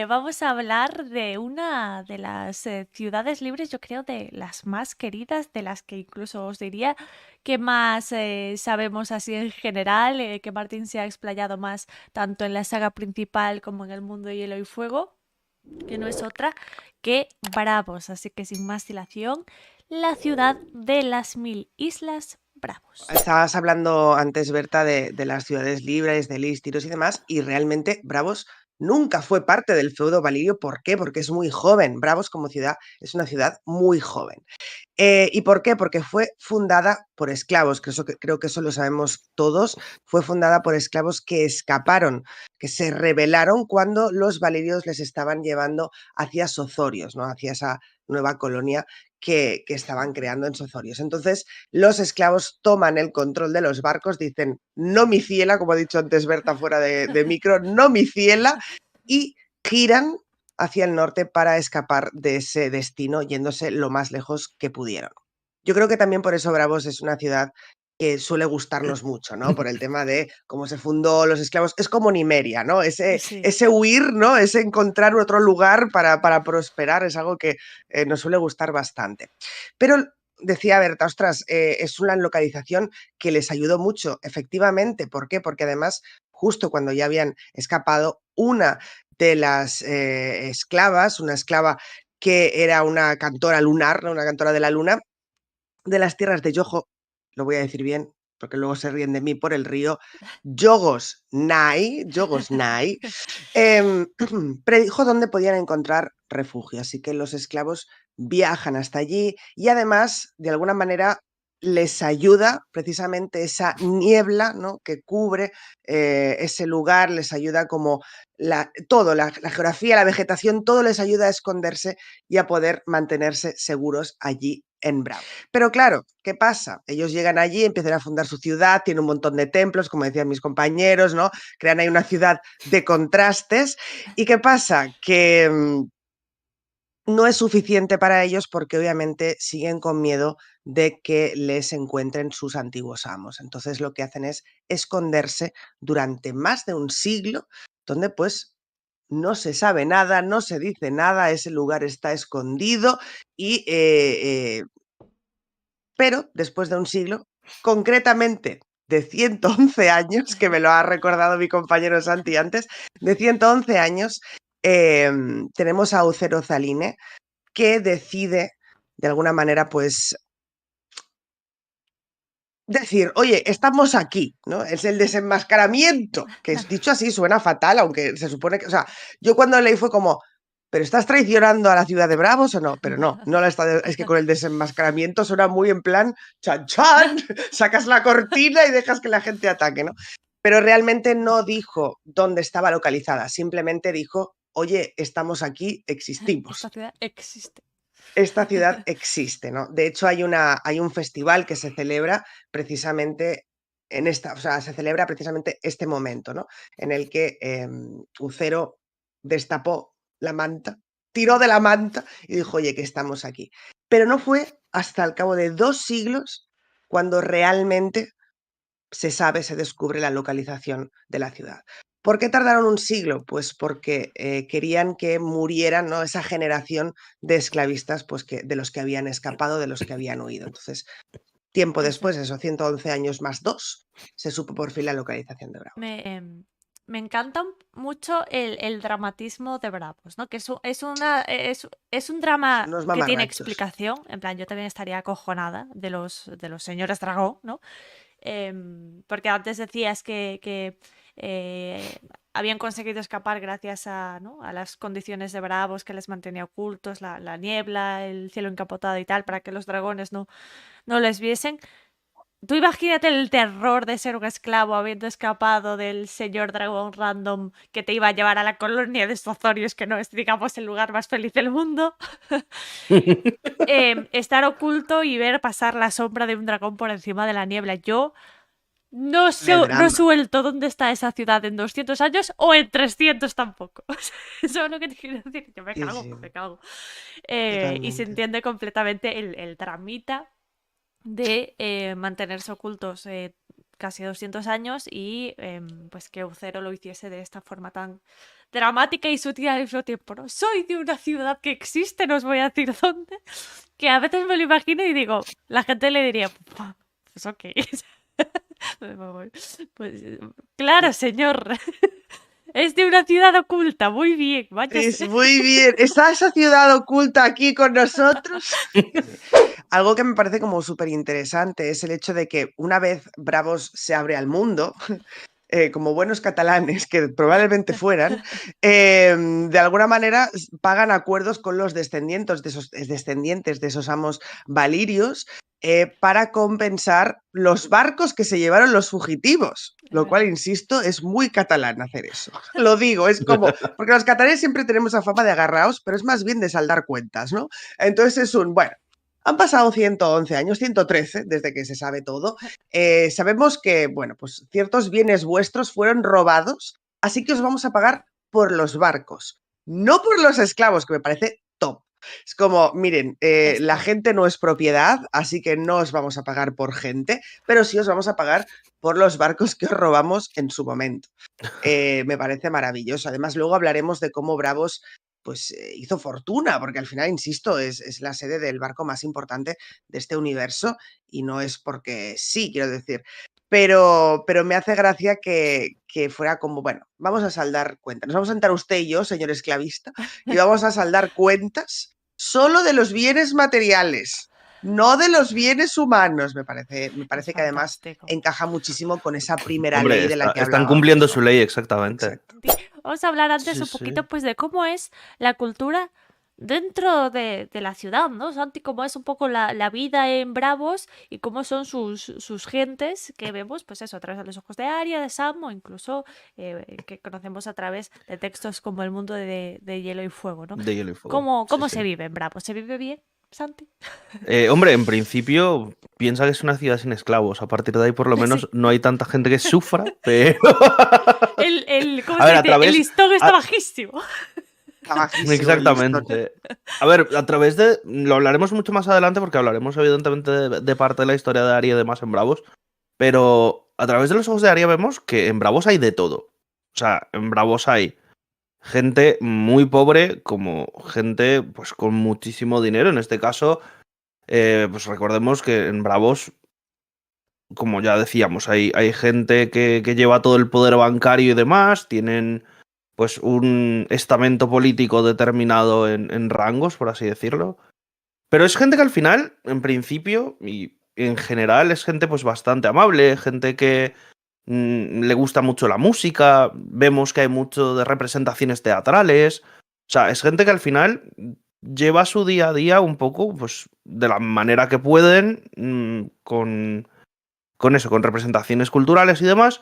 vamos a hablar de una de las ciudades libres, yo creo, de las más queridas, de las que incluso os diría que más sabemos así en general, que Martín se ha explayado más tanto en la saga principal como en el mundo de Hielo y Fuego, que no es otra que Bravos. Así que sin más dilación, la ciudad de las mil islas Bravos. Estabas hablando antes, Berta, de las ciudades libres, de Listiros y demás, y realmente Bravos nunca fue parte del feudo valirio. ¿Por qué? Porque es muy joven. Bravos como ciudad es una ciudad muy joven. ¿Y por qué? Porque fue fundada por esclavos, creo que eso lo sabemos todos. Fue fundada por esclavos que escaparon, que se rebelaron cuando los valirios les estaban llevando hacia Sozorios, ¿no? Hacia esa nueva colonia que estaban creando en Sozorios. Entonces, los esclavos toman el control de los barcos, dicen, no mi ciela, como ha dicho antes Berta fuera de micro, no mi ciela, y giran hacia el norte para escapar de ese destino, yéndose lo más lejos que pudieron. Yo creo que también por eso Bravos es una ciudad que suele gustarnos mucho, ¿no? Por el tema de cómo se fundó los esclavos. Es como Nimeria, ¿no? Sí. Ese huir, ¿no? Ese encontrar otro lugar para prosperar es algo que nos suele gustar bastante. Pero decía Berta, ostras, es una localización que les ayudó mucho, efectivamente. ¿Por qué? Porque además, justo cuando ya habían escapado, una de las esclavas, una esclava que era una cantora lunar, ¿no? Una cantora de la luna, de las tierras de Yojo, lo voy a decir bien, porque luego se ríen de mí por el río, Yogos Nai, predijo dónde podían encontrar refugio. Así que los esclavos viajan hasta allí y además, de alguna manera, les ayuda precisamente esa niebla, ¿no? Que cubre ese lugar, les ayuda como todo, la geografía, la vegetación, todo les ayuda a esconderse y a poder mantenerse seguros allí en Bravo. Pero claro, ¿qué pasa? Ellos llegan allí, empiezan a fundar su ciudad, tienen un montón de templos, como decían mis compañeros, ¿no? Crean ahí una ciudad de contrastes. ¿Y qué pasa? Que no es suficiente para ellos porque obviamente siguen con miedo de que les encuentren sus antiguos amos. Entonces lo que hacen es esconderse durante más de un siglo, donde pues no se sabe nada, no se dice nada, ese lugar está escondido y pero después de un siglo, concretamente de 111 años, que me lo ha recordado mi compañero Santi antes, de 111 años, tenemos a Ucero Zaline, que decide, de alguna manera, pues decir, oye, estamos aquí, ¿no? Es el desenmascaramiento, que es dicho así, suena fatal, aunque se supone que, o sea, yo cuando leí fue como, ¿pero estás traicionando a la ciudad de Bravos o no? Pero no, no la está, es que con el desenmascaramiento suena muy en plan, chan chan, sacas la cortina y dejas que la gente ataque, ¿no? Pero realmente no dijo dónde estaba localizada, simplemente dijo, oye, estamos aquí, Esta existimos. ciudad existe. Esta ciudad existe, ¿no? De hecho, hay un festival que se celebra precisamente en esta, o sea, se celebra precisamente este momento, ¿no? En el que Ucero destapó la manta, tiró de la manta y dijo, oye, que estamos aquí. Pero no fue hasta el cabo de 2 siglos cuando realmente se sabe, se descubre la localización de la ciudad. ¿Por qué tardaron un siglo? Pues porque querían que murieran, ¿no? Esa generación de esclavistas pues de los que habían escapado, de los que habían huido. Entonces, tiempo Ese. después, esos 111 años más 2, se supo por fin la localización de Bravos. Me encanta mucho el dramatismo de Bravos, ¿no? Que es un drama Unos que tiene mamarrachos. explicación. En plan, yo también estaría acojonada de los señores dragón, ¿no? Porque antes decías que habían conseguido escapar gracias a, ¿no? a las condiciones de Bravos que les mantenía ocultos, la niebla, el cielo encapotado y tal, para que los dragones no les viesen. Tú imagínate el terror de ser un esclavo habiendo escapado del señor dragón random que te iba a llevar a la colonia de Sozorios, que no es, digamos, el lugar más feliz del mundo. Estar oculto y ver pasar la sombra de un dragón por encima de la niebla. Yo ¡Qué no drama! suelto dónde está esa ciudad en 200 años o en 300 tampoco. Eso es lo que te quiero decir. Yo me Sí, cago, sí, me cago. Y se totalmente. entiende completamente el dramita de mantenerse ocultos casi 200 años y pues que Ucero lo hiciese de esta forma tan, dramática y sutil al mismo tiempo, ¿no? Soy de una ciudad que existe, no os voy a decir dónde, que a veces me lo imagino y digo, la gente le diría, pues ok. Pues claro, señor. Es de una ciudad oculta, muy bien, Es váyase. muy bien. ¿Está esa ciudad oculta aquí con nosotros? Algo que me parece como súper interesante es el hecho de que una vez Bravos se abre al mundo, como buenos catalanes que probablemente fueran, de alguna manera pagan acuerdos con los descendientes de esos amos valirios para compensar los barcos que se llevaron los fugitivos. Lo cual, insisto, es muy catalán hacer eso. Lo digo, es como, porque los catalanes siempre tenemos la fama de agarraos, pero es más bien de saldar cuentas, ¿no? Entonces es bueno, han pasado 111 años, 113, desde que se sabe todo. Sabemos que, bueno, pues ciertos bienes vuestros fueron robados, así que os vamos a pagar por los barcos, no por los esclavos, que me parece top. Es como, miren, la Esto. gente no es propiedad, así que no os vamos a pagar por gente, pero sí os vamos a pagar por los barcos que os robamos en su momento. Me parece maravilloso. Además, luego hablaremos de cómo Bravos pues hizo fortuna, porque al final, insisto, es la sede del barco más importante de este universo y no es porque sí, quiero decir. Pero me hace gracia que fuera como, bueno, vamos a saldar cuentas. Nos vamos a sentar usted y yo, señor esclavista, y vamos a saldar cuentas solo de los bienes materiales, no de los bienes humanos. Me Es parece que además fantástico. encaja muchísimo con esa primera Hombre, ley de la que están hablábamos, cumpliendo su ¿no? ley, exactamente. Exacto. Vamos a hablar antes Sí, un poquito sí. pues de cómo es la cultura dentro de la ciudad, ¿no, Santi? Cómo es un poco la vida en Bravos y cómo son sus gentes que vemos, pues eso, a través de los ojos de Arya, de Sam o incluso que conocemos a través de textos como El mundo de hielo y fuego, ¿no? De hielo y fuego. ¿Cómo Sí, se sí. vive en Bravos? ¿Se vive bien, Santi? Hombre, en principio piensa que es una ciudad sin esclavos. A partir de ahí, por lo menos, Sí. no hay tanta gente que sufra, pero... ¿Cómo A se ver, a dice? El través... listón está a- bajísimo. Está bajísimo el listón. Exactamente. A ver, a través de... Lo hablaremos mucho más adelante porque hablaremos evidentemente de parte de la historia de Arya y demás en Bravos, pero a través de los ojos de Arya vemos que en Bravos hay de todo. O sea, en Bravos hay gente muy pobre como gente pues con muchísimo dinero. En este caso, pues recordemos que en Bravos, como ya decíamos, hay gente que lleva todo el poder bancario y demás, tienen pues un estamento político determinado en rangos, por así decirlo. Pero es gente que al final, en principio y en general, es gente pues bastante amable, gente que le gusta mucho la música, vemos que hay mucho de representaciones teatrales. O sea, es gente que al final lleva su día a día un poco pues de la manera que pueden, con eso, con representaciones culturales y demás.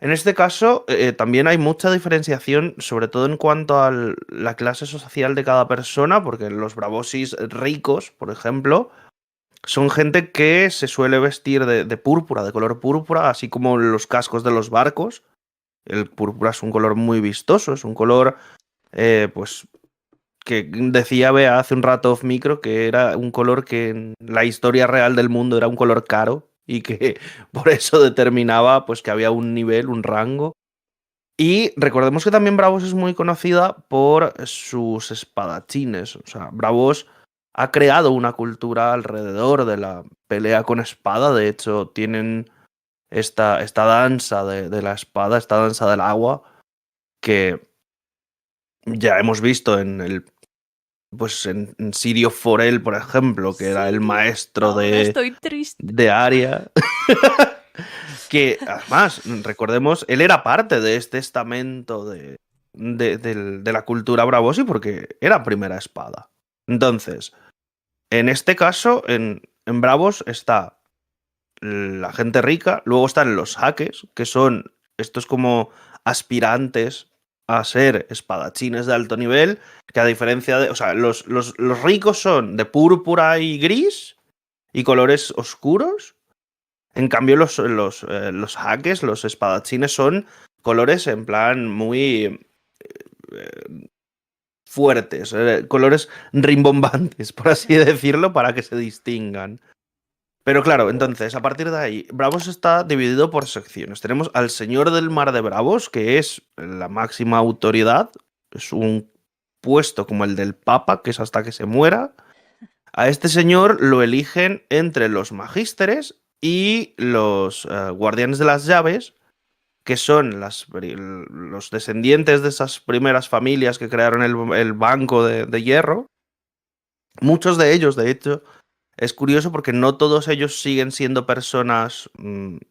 En este caso, también hay mucha diferenciación, sobre todo en cuanto a la clase social de cada persona, porque los bravosis ricos, por ejemplo, son gente que se suele vestir de púrpura, de color púrpura, así como los cascos de los barcos. El púrpura es un color muy vistoso, es un color, pues, que decía Bea hace un rato off micro que era un color que en la historia real del mundo era un color caro y que por eso determinaba pues que había un nivel, un rango. Y recordemos que también Bravos es muy conocida por sus espadachines. O sea, Bravos ha creado una cultura alrededor de la pelea con espada. De hecho, tienen esta danza de la espada, esta danza del agua, que ya hemos visto en el pues en Sirio Forel, por ejemplo, que era el Sirio, maestro ahora estoy triste. de Arya. Que además, recordemos, él era parte de este estamento de la cultura Bravosi porque era primera espada. Entonces, en este caso, en Bravos está la gente rica, luego están los jaques, que son estos como aspirantes a ser espadachines de alto nivel, que a diferencia de... O sea, los ricos son de púrpura y gris y colores oscuros. En cambio, los jaques, los espadachines, son colores en plan muy fuertes, colores rimbombantes, por así decirlo, para que se distingan. Pero claro, entonces, a partir de ahí, Bravos está dividido por secciones. Tenemos al Señor del Mar de Bravos, que es la máxima autoridad. Es un puesto como el del Papa, que es hasta que se muera. A este señor lo eligen entre los magísteres y los guardianes de las llaves, que son los descendientes de esas primeras familias que crearon el Banco de Hierro. Muchos de ellos, de hecho, es curioso porque no todos ellos siguen siendo personas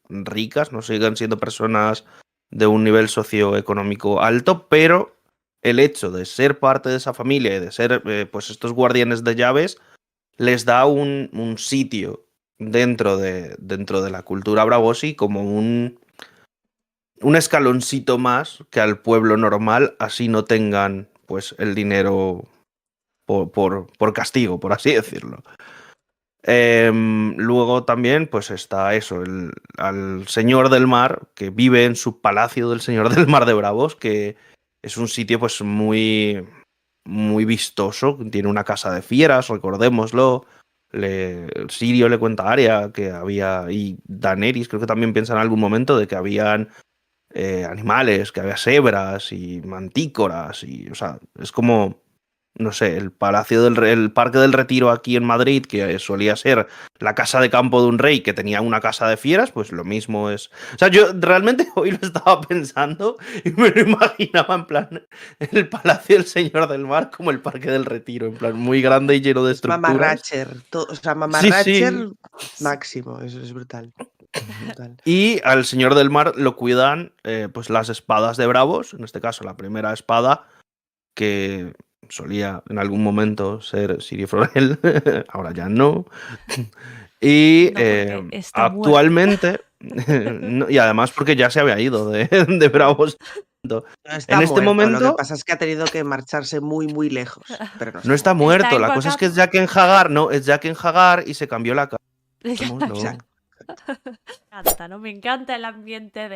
ricas, no siguen siendo personas de un nivel socioeconómico alto, pero el hecho de ser parte de esa familia y de ser pues estos guardianes de llaves les da un sitio dentro de la cultura Braavosi como un escaloncito más que al pueblo normal, así no tengan pues el dinero por castigo, por así decirlo. Luego también pues está eso, al Señor del Mar, que vive en su palacio del Señor del Mar de Bravos, que es un sitio pues muy, muy vistoso, tiene una casa de fieras, recordémoslo. Sirio le cuenta a Arya que había, y Daenerys creo que también piensa en algún momento de que habían animales, que había cebras y mantícoras, y o sea, es como, no sé, el Parque del Retiro aquí en Madrid, que solía ser la casa de campo de un rey que tenía una casa de fieras, pues lo mismo es. O sea, yo realmente hoy lo estaba pensando y me lo imaginaba en plan el Palacio del Señor del Mar como el Parque del Retiro, en plan muy grande y lleno de Es estructuras. mamarracher, o sea, Sí, mamarracher sí. máximo, eso es brutal. Brutal. Y al Señor del Mar lo cuidan pues las espadas de Bravos, en este caso la primera espada, que solía en algún momento ser Ciri Florel, ahora ya no. Y No, porque está muerto. actualmente, y además porque ya se había ido de Bravos. No En está este muerto, lo que momento pasa es que ha tenido que marcharse muy, muy lejos, pero no no está está muerto. muerto, en la cosa es que es Wakanda. Jaqen Hagar, no, es Jaqen Hagar y se cambió la cara. Exacto. Me encanta, ¿no? Me encanta el ambiente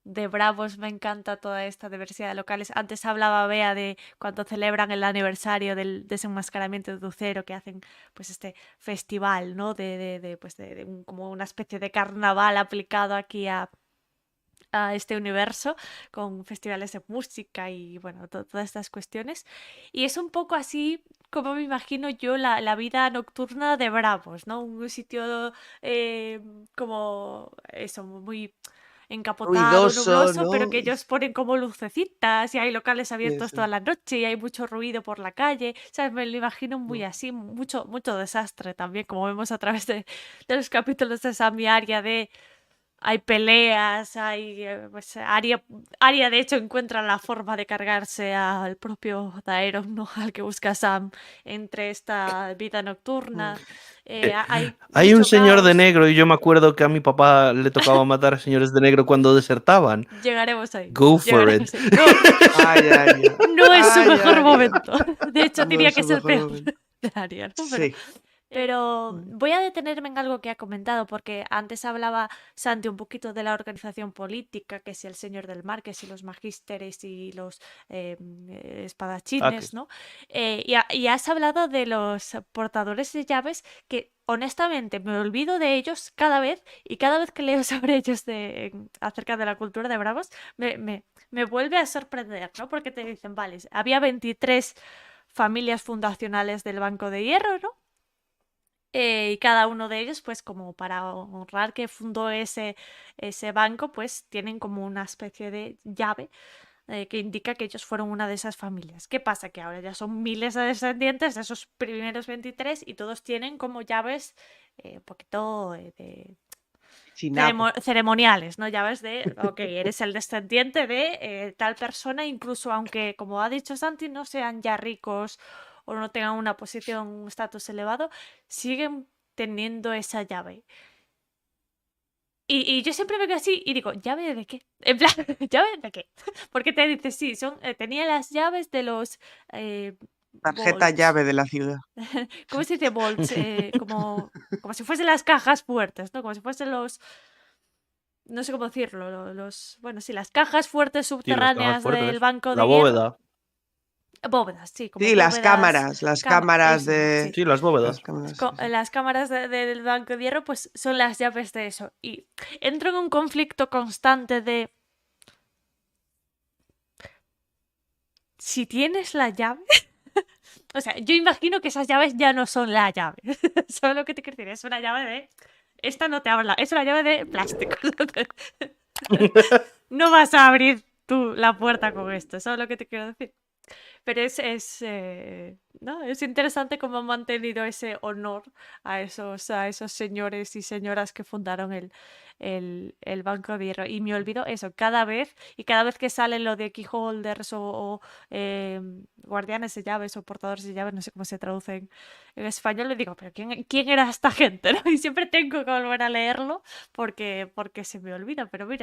de Bravos, me encanta toda esta diversidad de locales. Antes hablaba Bea de cuando celebran el aniversario del desenmascaramiento de Ducero, que hacen pues este festival, ¿no? Como una especie de carnaval aplicado aquí a este universo, con festivales de música y bueno, todas estas cuestiones. Y es un poco así como me imagino yo la vida nocturna de Bravos, ¿no? Un sitio como eso, muy encapotado, Ruidoso, nubloso, pero ¿no? que ellos ponen como lucecitas y hay locales abiertos Eso. toda la noche y hay mucho ruido por la calle, ¿sabes? Me lo imagino muy así, mucho, mucho desastre también, como vemos a través de los capítulos de Sam y Arya de hay peleas, hay pues Arya de hecho encuentra la forma de cargarse al propio Daeron, ¿no? Al que busca Sam entre esta vida nocturna. Hay Hay un mucho señor de caos. negro y yo me acuerdo que a mi papá le tocaba matar a señores de negro cuando desertaban. Llegaremos ahí. Go for it. Llegaremos ahí. No, Ay, Aria. no es su Ay, mejor Aria. momento. De hecho, No diría es que su es el mejor peor momento. de Arya, ¿no? Sí. Pero voy a detenerme en algo que ha comentado, porque antes hablaba Santi un poquito de la organización política, que si el Señor del Mar, que si los magísteres y los espadachines, Jaques. ¿no? Y has hablado de los portadores de llaves, que honestamente me olvido de ellos cada vez, y cada vez que leo sobre ellos acerca de la cultura de Bravos, me vuelve a sorprender, ¿no? Porque te dicen, vale, había 23 familias fundacionales del Banco de Hierro, ¿no? Y cada uno de ellos, pues como para honrar que fundó ese banco, pues tienen como una especie de llave que indica que ellos fueron una de esas familias. ¿Qué pasa? Que ahora ya son miles de descendientes de esos primeros 23 y todos tienen como llaves un poquito Chinapo. ceremoniales, ¿no? Llaves de, ok, eres el descendiente de tal persona, incluso aunque, como ha dicho Santi, no sean ya ricos o no tengan una posición, un estatus elevado, siguen teniendo esa llave. Y yo siempre me quedo así y digo, ¿llave de qué? En plan, ¿llave de qué? Porque te dices, sí, tenía las llaves de los Tarjeta vaults. llave de la ciudad. ¿Cómo se dice vaults? Como si fuesen las cajas fuertes, ¿no? Como si fuesen los... No sé cómo decirlo, bueno, sí, las cajas fuertes Sí, las cajas subterráneas del fuertes. Banco La de Hierro. bóveda. Bóvedas, sí, como Sí, las bóvedas. cámaras, las cámaras Eso, de... sí. Sí, las bóvedas. Las cámaras, Co- sí, sí. Las cámaras del Banco de Hierro, pues son las llaves de eso. Y entro en un conflicto constante de si tienes la llave. O sea, yo imagino que esas llaves ya no son la llave. ¿Sabes lo que te quiero decir? Es una llave de. Esta no te habla, es una llave de plástico. No vas a abrir tú la puerta con esto, ¿sabes lo que te quiero decir? Pero ¿no? Es interesante cómo han mantenido ese honor a esos señores y señoras que fundaron el Banco de Hierro. Y me olvido eso, cada vez que sale lo de keyholders o guardianes de llaves o portadores de llaves, no sé cómo se traduce en español, le digo, pero ¿quién era esta gente? ¿no? Y siempre tengo que volver a leerlo porque se me olvida, pero mira.